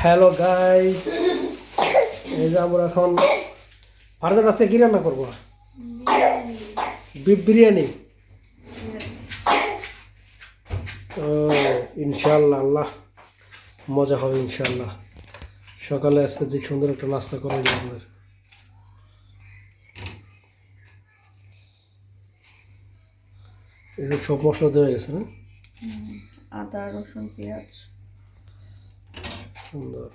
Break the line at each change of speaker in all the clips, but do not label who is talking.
Hello guys, এই যে আমরা এখন ফারজান আজকে কি রান্না করবো? বিফ বিরিয়ানি। ইনশাল্লাহ আল্লাহ মজা হবে ইনশাল্লাহ। সকালে আজকে যে সুন্দর একটা নাস্তা করা যায় আমাদের। এই যে সব মশলা দেওয়া গেছে না,
আদা রসুন পেঁয়াজ
সুন্দর।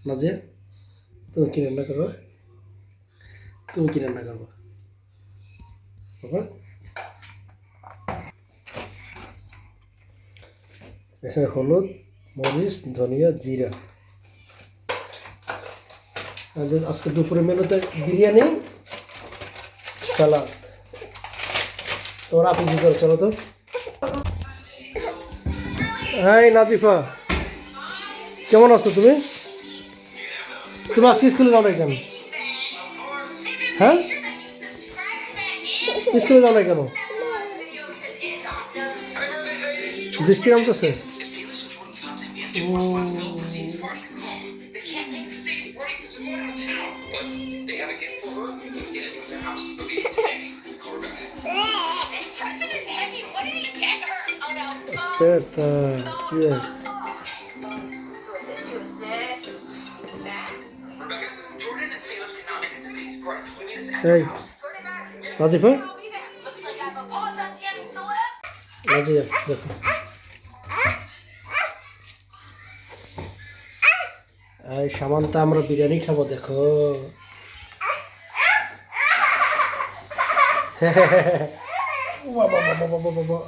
নাজিয়া, তুমি কি রান্না করবো? তুমি কি রান্না করবো বাবা? এখানে হলুদ, মরিচ, ধনিয়া, জিরা। আজকে দুপুরে মেনুতে বিরিয়ানি, সালাদ। তোর আপনি কি করো? চলো তো। হ্যাঁ নাজিফা, কেমন আছো তুমি? তুমি আজকে স্কুলে যাও না কেন? হ্যাঁ, স্কুলে যাও না কেন? বৃষ্টি নামতেছে। Aspetta, chi è? Ehi, Nazifa? Nazia, দেখো। এই সামান্তা আমরা বিরিয়ানি খাবো দেখো। বাবা বাবা বাবা বাবা।